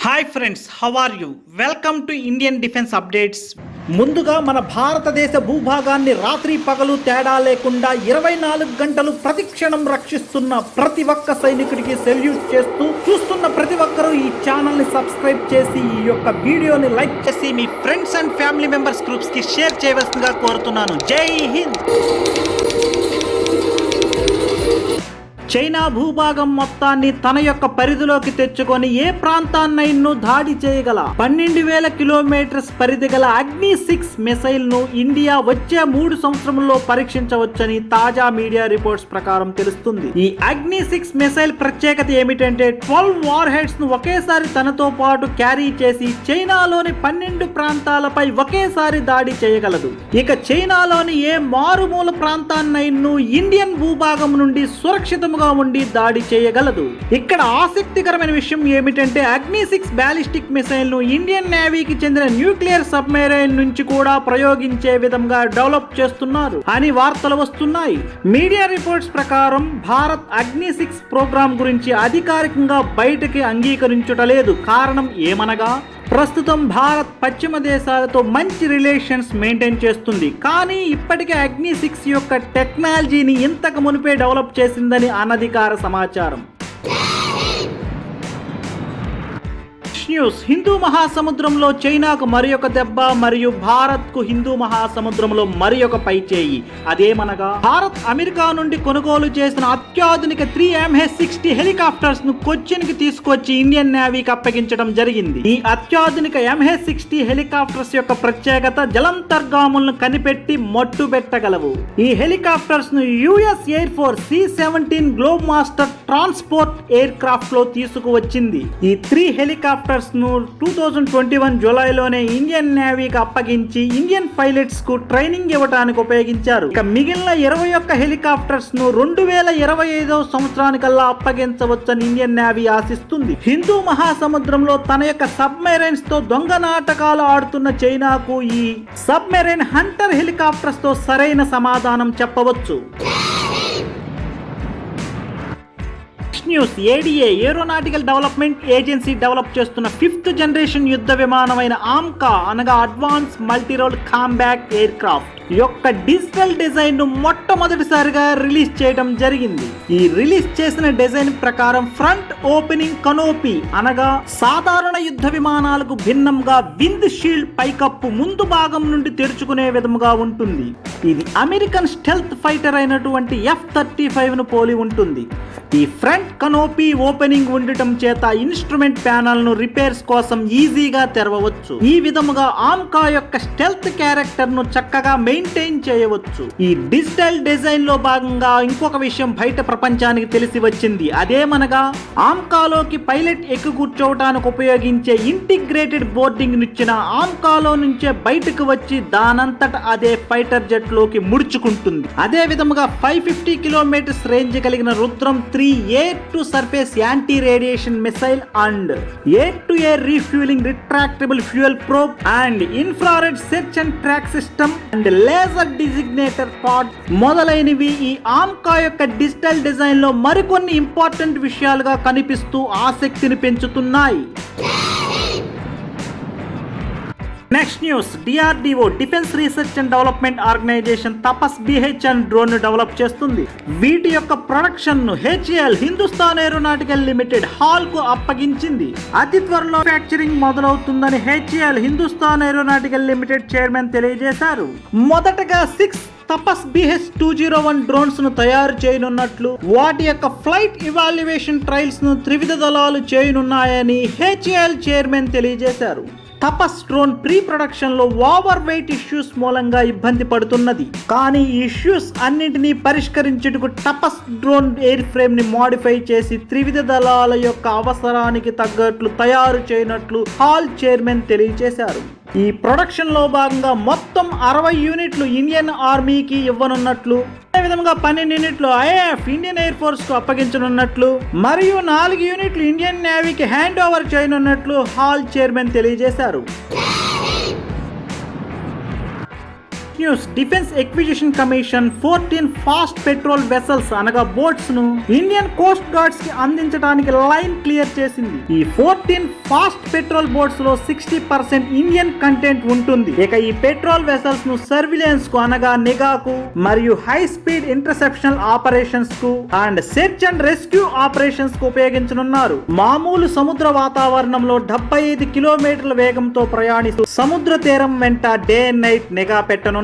Hi friends, how are you? Welcome to Indian defence updates. ముందుగా మన భారతదేశ భూభాగాన్ని రాత్రి పగలు తేడా లేకుండా 24 గంటలు ప్రతిక్షణం రక్షిస్తున్న ప్రతి ఒక్క సైనికుడికి సెల్యూట్ చేస్తూ చూస్తున్న ప్రతి ఒక్కరూ ఈ ఛానల్ని సబ్స్క్రైబ్ చేసి ఈ యొక్క వీడియోని లైక్ చేసి మీ ఫ్రెండ్స్ అండ్ ఫ్యామిలీ మెంబర్స్ గ్రూప్స్కి షేర్ చేయవలసిందిగా కోరుతున్నాను. జై హింద్. చైనా భూభాగం మొత్తాన్ని తన యొక్క పరిధిలోకి తెచ్చుకొని ఏ ప్రాంతాన్నైనా దాడి చేయగల 12,000 కిలోమీటర్స్ పరిధి గల అగ్ని-6 మిసైల్ ను ఇండియా వచ్చే 3 సంవత్సరంలో పరీక్షించవచ్చని తాజా మీడియా రిపోర్ట్స్ ప్రకారం తెలుస్తుంది. ఈ అగ్ని-6 మిసైల్ ప్రత్యేకత ఏమిటంటే 12 వార్ హెడ్స్ ను ఒకేసారి తనతో పాటు క్యారీ చేసి చైనాలోని 12 ప్రాంతాలపై ఒకేసారి దాడి చేయగలదు. ఇక చైనాలోని ఏ మారుమూల ప్రాంతాన్నైనా ఇండియన్ భూభాగం నుండి సురక్షితంగా ఉండి దాడి చేయగలదు. ఇక్కడ ఆసక్తికరమైన విషయం ఏమిటంటే అగ్ని-6 బ్యాలిస్టిక్ మిసైల్ ను ఇండియన్ నేవీకి చెందిన న్యూక్లియర్ సబ్మెరైన్ నుంచి కూడా ప్రయోగించే విధంగా డెవలప్ చేస్తున్నారు అని వార్తలు వస్తున్నాయి. మీడియా రిపోర్ట్స్ ప్రకారం భారత్ అగ్ని-6 ప్రోగ్రాం గురించి అధికారికంగా బయటకి అంగీకరించుటలేదు. కారణం ఏమనగా ప్రస్తుతం భారత్ పశ్చిమ దేశాలతో మంచి రిలేషన్స్ మెయింటైన్ చేస్తుంది. కానీ ఇప్పటికే అగ్ని-6 యొక్క టెక్నాలజీని ఇంతకు మునిపే డెవలప్ చేసిందని అనధికార సమాచారం. న్యూస్: హిందూ మహాసముద్రంలో చైనాకు మరి ఒక దెబ్బ మరియు భారత్ కు హిందూ మహాసముద్రంలో మరి ఒక పైచేయి. అదేమనగా భారత్ అమెరికా నుండి కొనుగోలు చేసిన అత్యాధునిక 3 MH-60 హెలికాప్టర్స్ ను కొచ్చిన్ కి తీసుకొచ్చి ఇండియన్ నేవీకి అప్పగించడం జరిగింది. ఈ అత్యాధునిక MH-60 హెలికాప్టర్స్ యొక్క ప్రత్యేకత జలంతర్గాములను కనిపెట్టి మట్టు పెట్టగలవు. ఈ హెలికాప్టర్స్ ను US air force C-17 globe master transport air craft లో తీసుకువచ్చింది. ఈ 3 హెలికాప్టర్స్ ను 2021 జూలైలోనే ఇండియన్ నేవీకి అప్పగించి ఇండియన్ పైలట్స్ కు ట్రైనింగ్ ఇవ్వడానికి ఉపయోగించారు. ఇక మిగిలిన 21 హెలికాప్టర్స్ ను 2025 సంవత్సరానికల్లా అప్పగించవచ్చని ఇండియన్ నేవీ ఆశిస్తుంది. హిందూ మహాసముద్రంలో తన యొక్క సబ్మెరైన్స్ తో దొంగ నాటకాలు ఆడుతున్న చైనాకు ఈ సబ్మెరైన్ హంటర్ హెలికాప్టర్స్ తో సరైన సమాధానం చెప్పవచ్చు. News: ADA aeronautical development agency develop చేస్తున్న 5th జనరేషన్ యుద్ధ విమానమైన ఆమ్కా అనగా advance multirole combat aircraft యొక్క డిజిటల్ డిజైన్ ను మొట్టమొదటిసారిగా రిలీజ్ చేయడం జరిగింది. ఈ రిలీజ్ చేసిన డిజైన్ ప్రకారం ఫ్రంట్ ఓపెనింగ్ కనోపీ అనగా సాధారణ యుద్ధ విమానాలకు భిన్నంగా విండ్ షీల్డ్ పైకప్పు ముందు భాగం నుండి తెరుచుకునే విధముగా ఉంటుంది. ఇది అమెరికన్ స్టెల్త్ ఫైటర్ అయినటువంటి F-35 ను పోలి ఉంటుంది. ఈ ఫ్రంట్ కనోపీ ఓపెనింగ్ ఉండటం చేత ఇన్స్ట్రుమెంట్ ప్యానల్ ను రిపేర్స్ కోసం ఈజీగా తెరవవచ్చు. ఈ విధముగా ఆమ్కా యొక్క స్టెల్త్ క్యారెక్టర్ ను చక్కగా మెయింటైన్ చేయవచ్చు. ఈ డిజిటల్ డిజైన్ లో భాగంగా ఇంకొక విషయం బయట ప్రపంచానికి తెలిసి వచ్చింది. అదేమనగా ఆమ్కాలోకి పైలట్ ఎక్కి కూర్చోవటానికి ఉపయోగించే ఇంటిగ్రేటెడ్ బోర్డింగ్ నిచ్చిన ఆమ్కాలో నుంచే బయటకు వచ్చి దానంతట అదే ఫైటర్ జెట్ లోకి ముడుచుకుంటుంది. అదే విధముగా 550 కిలోమీటర్స్ రేంజ్ కలిగిన Rudram 3 air to surface anti radiation missile and air to air refuelling retractable fuel probe and infrared search and track system and laser designator pod మొదలైనవి ఈ ఆమ్కా యొక్క డిజిటల్ డిజైన్ లో మరికొన్ని important విషయాలుగా కనిపిస్తూ ఆసక్తిని పెంచుతున్నాయి. Next news: DRDO defence research and development organisation Tapas BHN drone ను develop చేస్తుంది. వీటి యొక్క ప్రొడక్షన్ ను HAL Hindustan aeronautical limited HAL కు అప్పగించింది. అతి త్వరలో మ్యానుఫ్యాక్చరింగ్ మొదలవుతుందని HAL Hindustan aeronautical limited chairman తెలియజేశారు. మొదటగా 6 తపస్ BH-201 డ్రోన్స్ ను తయారు చేయనున్నట్లు, వాటి యొక్క ఫ్లైట్ ఇవాల్యుయేషన్ ట్రయల్స్ ను త్రివిధ దళాలు చేయనున్నాయని HAL చైర్మన్ తెలియజేశారు. తపస్ డ్రోన్ ప్రీ ప్రొడక్షన్ లో ఓవర్ వెయిట్ ఇష్యూస్ మూలంగా ఇబ్బంది పడుతున్నది. కానీ ఈ ఇష్యూస్ అన్నింటినీ పరిష్కరించుటకు తపస్ డ్రోన్ ఎయిర్ ఫ్రేమ్ ని మోడిఫై చేసి త్రివిధ దళాల యొక్క అవసరానికి తగ్గట్లు తయారు చేయనట్లు హాల్ చైర్మన్ తెలియజేశారు. ఈ ప్రొడక్షన్ లో భాగంగా మొత్తం 60 యూనిట్లు ఇండియన్ ఆర్మీకి ఇవ్వనున్నట్లు, అదేవిధంగా 12 యూనిట్లు IAF ఇండియన్ ఎయిర్ ఫోర్స్ కు అప్పగించనున్నట్లు మరియు 4 యూనిట్లు ఇండియన్ నేవీకి హ్యాండ్ ఓవర్ చేయనున్నట్లు హాల్ చైర్మన్ తెలియజేశారు. Next news, defence acquisition commission 14 fast petrol vessels అనగా బోట్స్ ను ఇండియన్ కోస్ట్ గార్డ్స్ కి అందించడానికి లైన్ క్లియర్ చేసింది. ఈ 14 ఫాస్ట్ పెట్రోల్ బోట్స్ లో 60% ఇండియన్ కంటెంట్ ఉంటుంది. ఇక ఈ పెట్రోల్ వెసల్స్ ను సర్విలెన్స్ కు అనగా నిఘాకు మరియు హై స్పీడ్ ఇంటర్సెప్షన్ ఆపరేషన్స్ కు and search and rescue operations కు ఉపయోగించనున్నారు. మామూలు సముద్ర వాతావరణంలో 75 కిలోమీటర్ల వేగంతో ప్రయాణిస్తూ సముద్ర తీరం వెంట డే అండ్ నైట్ నిఘా పెట్టనున్నాయి.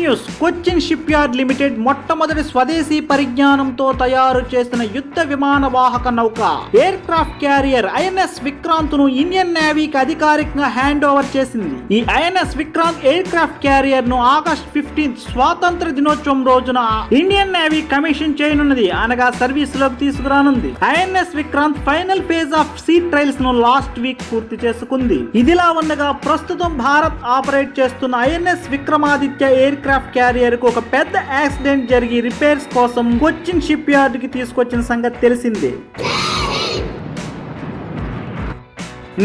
News, Cochin shipyard limited మొట్టమొదటి స్వదేశీ పరిజ్ఞానంతో తయారు చేసిన యుద్ధ విమాన వాహక నౌక aircraft carrier INS Vikrant ను ఇండియన్ నేవీకి అధికారికంగా హ్యాండ్ ఓవర్ చేసింది. ఈ INS Vikrant aircraft carrier ను ఆగస్ట్ 15 స్వాతంత్ర దినోత్సవం రోజున ఇండియన్ నేవీ కమిషన్ చేయనున్నది అనగా సర్వీస్ లోకి తీసుకురానుంది. INS Vikrant final phase of sea trials ను లాస్ట్ వీక్ పూర్తి చేసుకుంది. ఇదిలా ఉండగా ప్రస్తుతం భారత్ ఆపరేట్ చేస్తున్న INS Vikramaditya aircraft carrier కు ఒక పెద్ద యాక్సిడెంట్ జరిగి రిపేర్స్ కోసం కొచ్చిన్ షిప్ యార్డ్ కి తీసుకొచ్చిన సంగతి తెలిసిందే.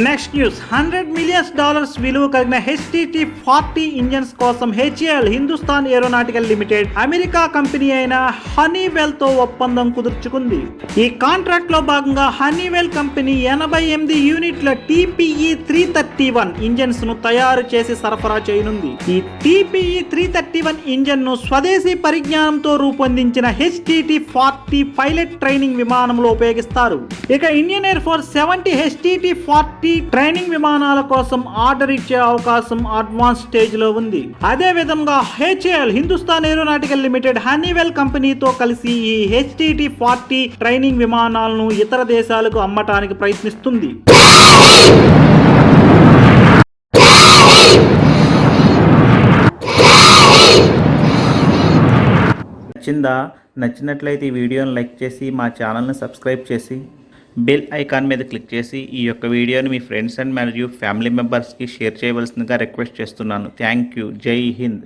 నెక్స్ట్ న్యూస్, $100 మిలియన్ విలువ కలిగిన HTT-40 ఇంజన్స్ కోసం HAL Hindustan aeronautical limited America company అయిన హనీవెల్ తో ఒప్పందం కుదుర్చుకుంది. ఈ కాంట్రాక్ట్ లో భాగంగా హనీవెల్ కంపెనీ 88 యూనిట్ల TPE-331 ఇంజన్స్ ను తయారు చేసి సరఫరా చేయనుంది. ఈ TPE-331 ఇంజన్ ను స్వదేశీ పరిజ్ఞానంతో రూపొందించిన HTT-40 పైలట్ ట్రైనింగ్ విమానంలో ఉపయోగిస్తారు. ఇక Indian air force 70 HTT-40 training విమానాల కోసం ఆర్డర్ ఇచ్చే అవకాశం అడ్వాన్స్ స్టేజ్ లో ఉంది. అదే విధంగా HAL Hindustan aeronautical limited Honeywell కంపెనీతో కలిసి ఈ HTT-40 ట్రైనింగ్ విమానాలను ఇతర దేశాలకు అమ్మటానికి ప్రయత్నిస్తుంది. నచ్చినట్లయితే ఈ వీడియోని లైక్ చేసి మా ఛానల్ని సబ్స్క్రైబ్ చేసి బెల్ ఐకాన్ మీద క్లిక్ చేసి ఈ యొక్క వీడియోని మీ ఫ్రెండ్స్ అండ్ మరియు ఫ్యామిలీ మెంబర్స్కి షేర్ చేయవలసిందిగా రిక్వెస్ట్ చేస్తున్నాను. Thank you. జై హింద్.